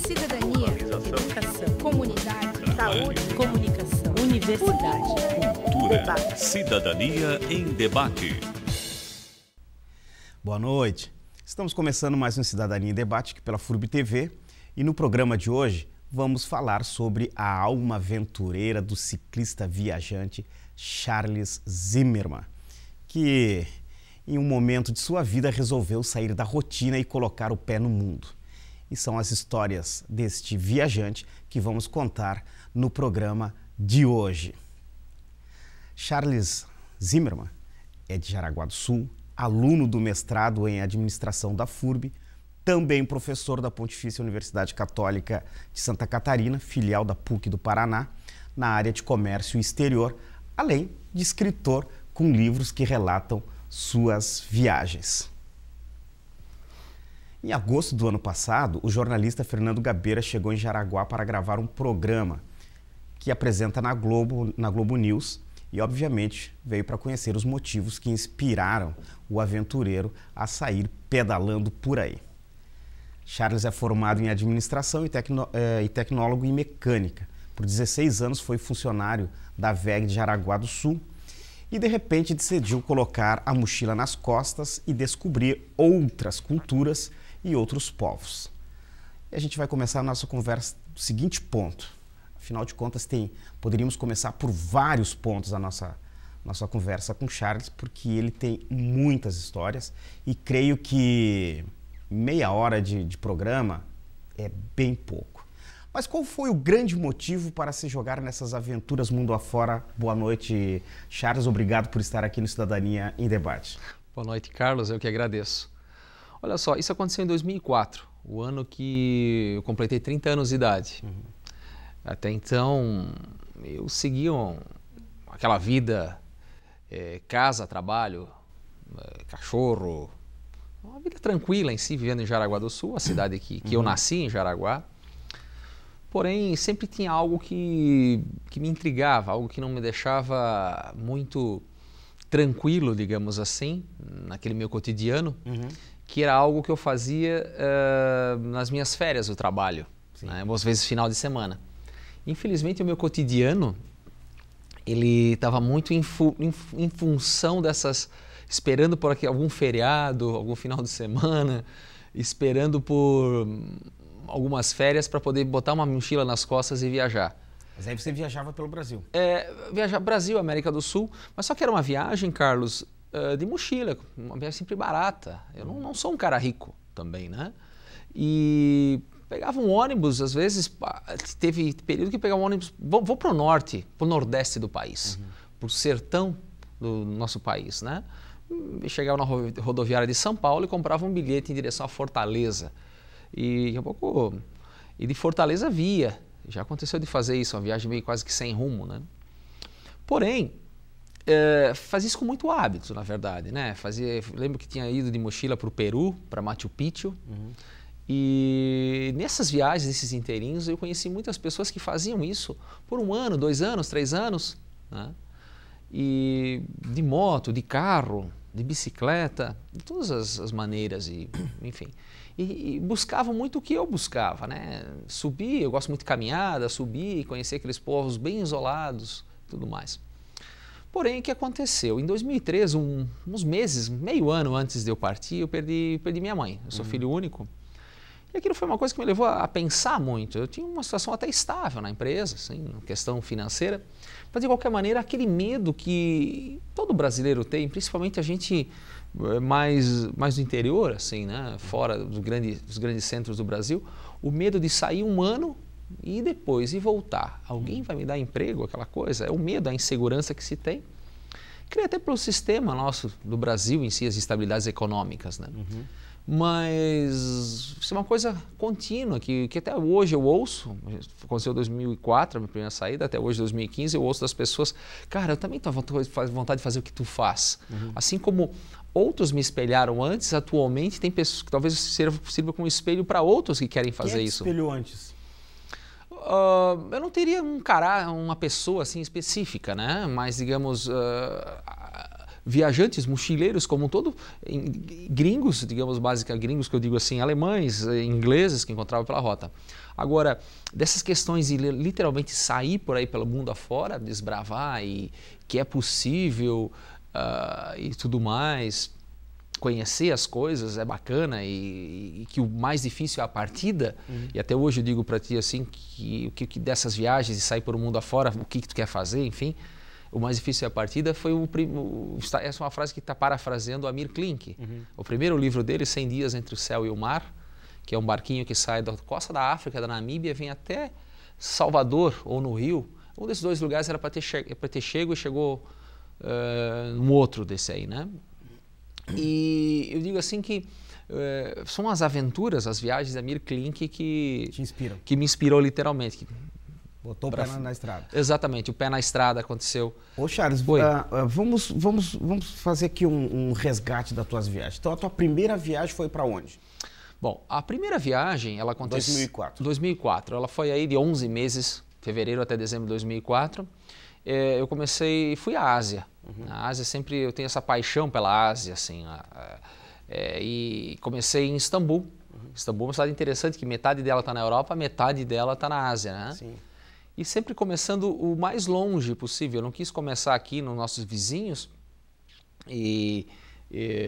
cidadania, educação, comunidade, saúde, comunicação, universidade, cultura, debate. Cidadania em debate. Boa noite. Estamos começando mais um Cidadania em Debate aqui pela FURB TV e no programa de hoje vamos falar sobre a alma aventureira do ciclista viajante Charles Zimmermann, que em um momento de sua vida resolveu sair da rotina e colocar o pé no mundo. E são as histórias deste viajante que vamos contar no programa de hoje. Charles Zimmermann é de Jaraguá do Sul, aluno do mestrado em administração da FURB, também professor da Pontifícia Universidade Católica de Santa Catarina, filial da PUC do Paraná, na área de comércio exterior, além de escritor com livros que relatam suas viagens. Em agosto do ano passado, o jornalista Fernando Gabeira chegou em Jaraguá para gravar um programa que apresenta na Globo News e, obviamente, veio para conhecer os motivos que inspiraram o aventureiro a sair pedalando por aí. Charles é formado em administração e tecnólogo em mecânica. Por 16 anos foi funcionário da VEG de Jaraguá do Sul e, de repente, decidiu colocar a mochila nas costas e descobrir outras culturas e outros povos. E a gente vai começar a nossa conversa do seguinte ponto. Afinal de contas, poderíamos começar por vários pontos a nossa conversa com Charles, porque ele tem muitas histórias e creio que meia hora de programa é bem pouco. Mas qual foi o grande motivo para se jogar nessas aventuras mundo afora? Boa noite, Charles. Obrigado por estar aqui no Cidadania em Debate. Boa noite, Carlos. Eu que agradeço. Olha só, isso aconteceu em 2004, o ano que eu completei 30 anos de idade. Até então, eu seguia aquela vida, casa, trabalho, cachorro, uma vida tranquila em si, vivendo em Jaraguá do Sul, a cidade que eu nasci, em Jaraguá. Porém, sempre tinha algo que me intrigava, algo que não me deixava muito tranquilo, digamos assim, naquele meu cotidiano, que era algo que eu fazia nas minhas férias do trabalho, né, às vezes final de semana. Infelizmente, o meu cotidiano, ele estava muito em função dessas, esperando por algum feriado, algum final de semana, esperando por algumas férias para poder botar uma mochila nas costas e viajar. Mas aí você viajava pelo Brasil? Viajar Brasil, América do Sul, mas só que era uma viagem, Carlos, de mochila, uma viagem sempre barata. Eu não sou um cara rico também, né? E pegava um ônibus, às vezes, teve período que pegava um ônibus, vou para o norte, para o nordeste do país, para o sertão do nosso país, né? Eu chegava na rodoviária de São Paulo e comprava um bilhete em direção a Fortaleza. E daqui a pouco, e de Fortaleza via. Já aconteceu de fazer isso, uma viagem meio quase que sem rumo, né? Porém, fazia isso com muito hábito, na verdade, né? Lembro que tinha ido de mochila para o Peru, para Machu Picchu. E nessas viagens, nesses inteirinhos, eu conheci muitas pessoas que faziam isso por 1 ano, 2 anos, 3 anos, né? E de moto, de carro, de bicicleta, de todas as maneiras, enfim. E buscavam muito o que eu buscava, né? Subir, eu gosto muito de caminhada, subir e conhecer aqueles povos bem isolados e tudo mais. Porém, o que aconteceu? Em 2013, uns meses, meio ano antes de eu partir, eu perdi minha mãe. Eu sou filho único. E aquilo foi uma coisa que me levou a pensar muito. Eu tinha uma situação até estável na empresa, assim, questão financeira. Mas, de qualquer maneira, aquele medo que todo brasileiro tem, principalmente a gente mais do interior, assim, né? Fora dos grandes centros do Brasil, o medo de sair 1 ano e depois voltar. Alguém vai me dar emprego, aquela coisa? É o medo, a insegurança que se tem. Creio até pelo sistema nosso do Brasil em si, as instabilidades econômicas, né? Mas isso é uma coisa contínua, que até hoje eu ouço, aconteceu em 2004, a minha primeira saída, até hoje, 2015, eu ouço das pessoas, cara, eu também tenho vontade de fazer o que tu faz. Assim como outros me espelharam antes, atualmente tem pessoas que talvez sirva como espelho para outros que querem fazer isso. Quem espelhou antes? Eu não teria uma pessoa assim específica, né? Mas, digamos, viajantes, mochileiros como um todo, gringos, digamos, basicamente gringos que eu digo assim, alemães, ingleses que encontravam pela rota. Agora, dessas questões de literalmente sair por aí pelo mundo afora, desbravar e que é possível e tudo mais, conhecer as coisas é bacana e que o mais difícil é a partida. E até hoje eu digo para ti assim que dessas viagens e sair por o mundo afora, o que tu quer fazer, enfim, o mais difícil é a partida foi essa é uma frase que está parafraseando o Amir Klink. O primeiro livro dele, 100 Dias Entre o Céu e o Mar, que é um barquinho que sai da costa da África, da Namíbia, vem até Salvador ou no Rio. Um desses dois lugares era para ter chego e chegou um outro desse aí, né? E eu digo assim que são as aventuras, as viagens de Amir Klink que te inspiram, que me inspirou literalmente. Botou o pé na estrada. Exatamente, o pé na estrada aconteceu. Ô Charles, vamos fazer aqui um resgate das tuas viagens. Então a tua primeira viagem foi para onde? Bom, a primeira viagem, ela aconteceu... 2004. 2004. Ela foi aí de 11 meses, fevereiro até dezembro de 2004. Eu fui à Ásia. Na Ásia sempre eu tenho essa paixão pela Ásia, assim. E comecei em Istambul. Istambul é uma cidade interessante, que metade dela está na Europa, metade dela está na Ásia, né? Sim. E sempre começando o mais longe possível. Eu não quis começar aqui nos nossos vizinhos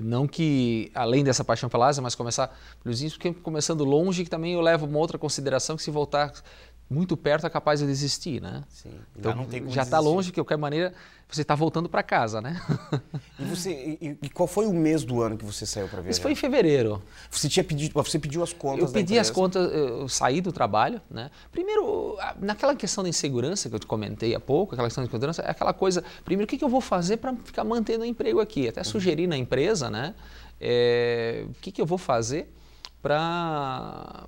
não que, além dessa paixão pela Ásia, mas começar pelos vizinhos, porque começando longe, que também eu levo uma outra consideração, que se voltar muito perto é capaz de desistir, né? Sim. Então não tem como já está longe, de qualquer maneira, você está voltando para casa, né? E qual foi o mês do ano que você saiu para viajar? Isso foi em fevereiro. Você pediu as contas Eu pedi as contas, eu saí do trabalho, né? Primeiro, naquela questão da insegurança que eu te comentei há pouco, aquela questão de insegurança, é aquela coisa, primeiro, o que eu vou fazer para ficar mantendo o emprego aqui? Até sugeri na empresa, né? O que eu vou fazer para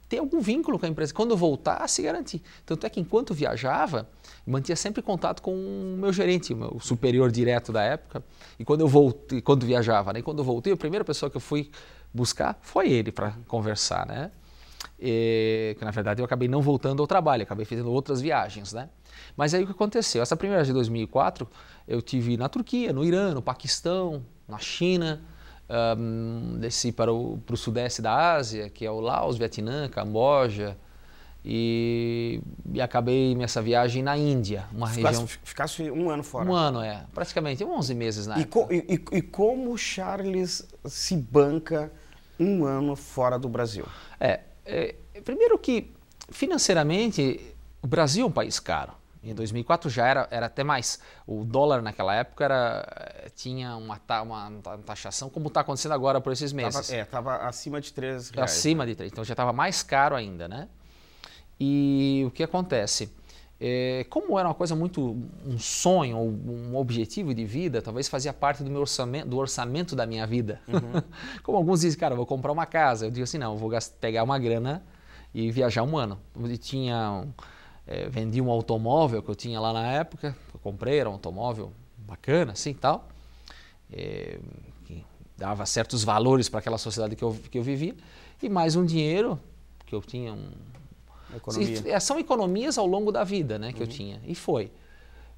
ter algum vínculo com a empresa. Quando eu voltar, se garantir. Tanto é que enquanto viajava, mantinha sempre contato com o meu gerente, o meu superior direto da época. E quando eu voltei, quando viajava, né? E quando eu voltei, a primeira pessoa que eu fui buscar foi ele para conversar, né? Que na verdade eu acabei não voltando ao trabalho, acabei fazendo outras viagens, né? Mas aí o que aconteceu? Essa primeira viagem de 2004, eu tive na Turquia, no Irã, no Paquistão, na China. Desci para o sudeste da Ásia, que é o Laos, Vietnã, Camboja, e acabei nessa viagem na Índia, uma região... Ficasse um ano fora? Um ano, praticamente 11 meses na época. E como o Charles se banca um ano fora do Brasil? Primeiro que, financeiramente, o Brasil é um país caro. Em 2004 já era até mais. O dólar naquela época tinha uma taxação, como está acontecendo agora por esses meses. Estava acima de R$3. Acima de 3, então já estava mais caro ainda, né? E o que acontece? Como era uma coisa muito, um sonho, um objetivo de vida, talvez fazia parte do meu orçamento da minha vida. Como alguns dizem, cara, eu vou comprar uma casa. Eu digo assim, não, eu vou pegar uma grana e viajar um ano. Vendi um automóvel que eu tinha lá na época, eu comprei, era um automóvel bacana, assim, tal, que dava certos valores para aquela sociedade que eu vivia, e mais um dinheiro que eu tinha. São economias ao longo da vida, né, que eu tinha, e foi.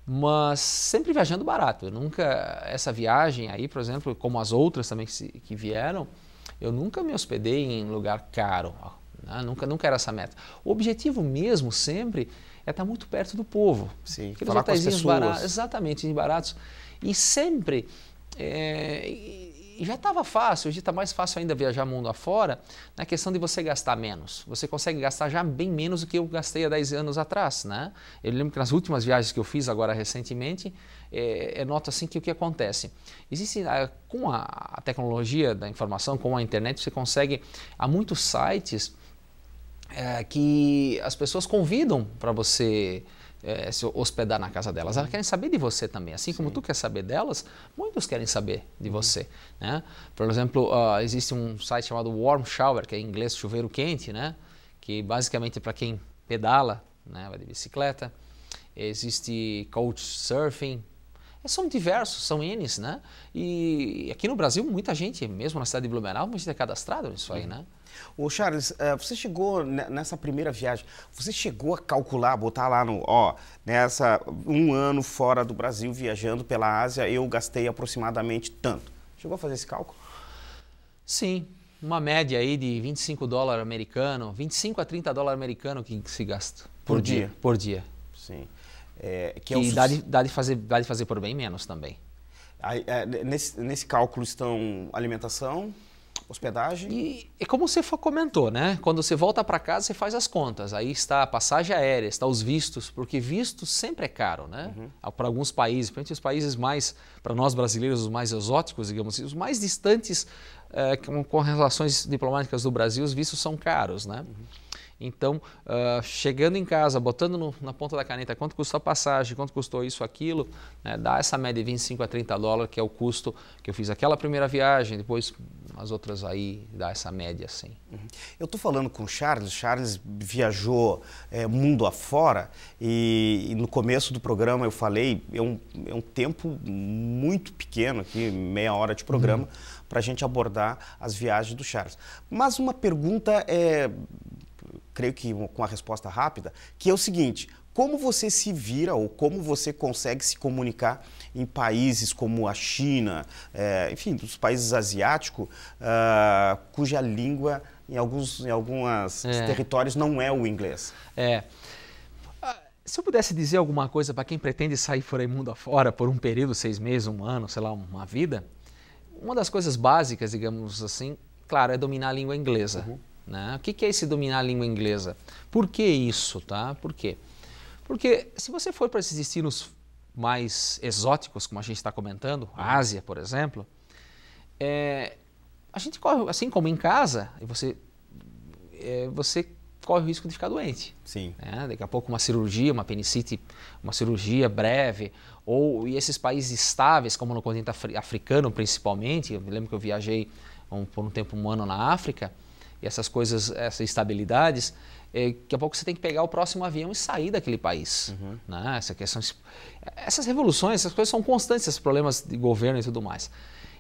Mas sempre viajando barato. Eu nunca, essa viagem aí, por exemplo, como as outras também que vieram, eu nunca me hospedei em lugar caro. Nunca era essa meta. O objetivo mesmo sempre é estar muito perto do povo. Sim, aqueles falar com as pessoas. Baratos, exatamente, baratos. E sempre, já estava fácil, hoje está mais fácil ainda viajar mundo afora, na questão de você gastar menos. Você consegue gastar já bem menos do que eu gastei há 10 anos atrás, né? Eu lembro que nas últimas viagens que eu fiz agora recentemente, noto assim que o que acontece? Existe, com a tecnologia da informação, com a internet, você consegue, há muitos sites que as pessoas convidam para você se hospedar na casa delas. Elas querem saber de você também. Assim como tu quer saber delas, muitos querem saber de você, né? Por exemplo, existe um site chamado Warm Shower, que é em inglês chuveiro quente, né? Que basicamente é para quem pedala, né? Vai de bicicleta. Existe Couchsurfing. São diversos, são N's, né? E aqui no Brasil, muita gente, mesmo na cidade de Blumenau, muita gente é cadastrada nisso aí, né? Ô Charles, você chegou nessa primeira viagem, você chegou a calcular, botar lá no, ó, nessa um ano fora do Brasil, viajando pela Ásia, eu gastei aproximadamente tanto. Chegou a fazer esse cálculo? Sim, uma média aí de $25 americano, 25 a 30 dólares americano que se gasta Por dia? Por dia. Sim. Que dá de fazer por bem menos também. Nesse cálculo estão alimentação, hospedagem? E como você comentou, né? Quando você volta para casa, você faz as contas. Aí está a passagem aérea, está os vistos, porque visto sempre é caro, né? Para alguns países, principalmente os países mais, para nós brasileiros, os mais exóticos, digamos assim, os mais distantes com relações diplomáticas do Brasil, os vistos são caros, né? Então, chegando em casa, botando na ponta da caneta quanto custou a passagem, quanto custou isso, aquilo, né, dá essa média de 25 a 30 dólares, que é o custo que eu fiz aquela primeira viagem, depois as outras aí dá essa média, assim. Eu estou falando com o Charles viajou mundo afora e no começo do programa eu falei, é um tempo muito pequeno aqui, meia hora de programa, para a gente abordar as viagens do Charles. Mas uma pergunta creio que com a resposta rápida, que é o seguinte: como você se vira ou como você consegue se comunicar em países como a China, enfim, dos países asiáticos, cuja língua em alguns territórios não é o inglês? Se eu pudesse dizer alguma coisa para quem pretende sair por aí mundo afora por um período, 6 meses, um ano, sei lá, uma vida, uma das coisas básicas, digamos assim, claro, é dominar a língua inglesa. Né? O que é esse dominar a língua inglesa? Por que isso? Tá? Por quê? Porque se você for para esses destinos mais exóticos, como a gente está comentando, a Ásia, por exemplo, a gente corre, assim como em casa, você corre o risco de ficar doente. Sim. Né? Daqui a pouco uma cirurgia, uma apendicite, uma cirurgia breve, e esses países estáveis, como no continente africano principalmente, eu me lembro que eu viajei por um tempo, um ano na África, e essas coisas, essas instabilidades, daqui a pouco você tem que pegar o próximo avião e sair daquele país. Né? Essas revoluções, essas coisas são constantes, esses problemas de governo e tudo mais.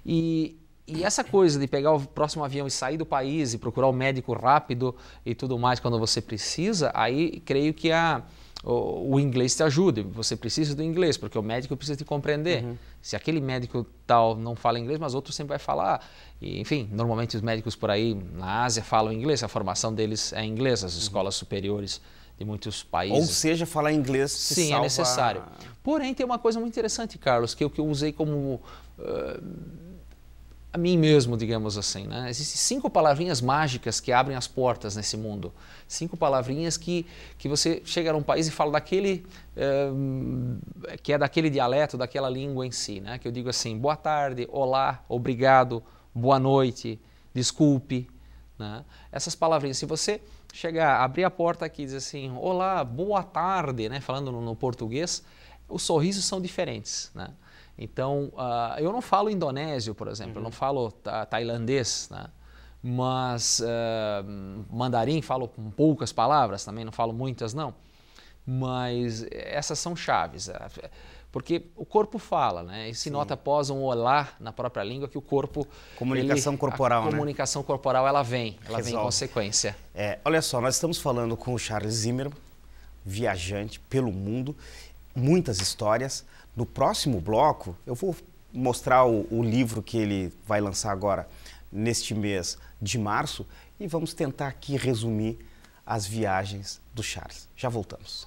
E essa coisa de pegar o próximo avião e sair do país e procurar o médico rápido e tudo mais quando você precisa, aí creio que o inglês te ajuda. Você precisa do inglês, porque o médico precisa te compreender. Se aquele médico tal não fala inglês, mas outro sempre vai falar. E, enfim, normalmente os médicos por aí na Ásia falam inglês, a formação deles é inglês, as escolas superiores de muitos países. Ou seja, falar inglês sim, salva... é necessário. Porém, tem uma coisa muito interessante, Carlos, que eu usei como... a mim mesmo, digamos assim. Né? Existem 5 palavrinhas mágicas que abrem as portas nesse mundo. 5 palavrinhas que você chega num país e fala daquele, que é daquele dialeto, daquela língua em si. Né? Que eu digo assim, boa tarde, olá, obrigado, boa noite, desculpe. Né? Essas palavrinhas, se você chegar, abrir a porta aqui e dizer assim, olá, boa tarde, né? Falando no português, os sorrisos são diferentes. Né? Então, eu não falo indonésio, por exemplo, eu não falo tailandês, né? Mas mandarim falo com poucas palavras, também não falo muitas não, mas essas são chaves, porque o corpo fala, né? E se nota após um olá na própria língua que o corpo... Comunicação corporal, né? A comunicação corporal, ela vem em consequência. Olha só, nós estamos falando com o Charles Zimmermann, viajante pelo mundo, muitas histórias. No próximo bloco, eu vou mostrar o livro que ele vai lançar agora, neste mês de março, e vamos tentar aqui resumir as viagens do Charles. Já voltamos.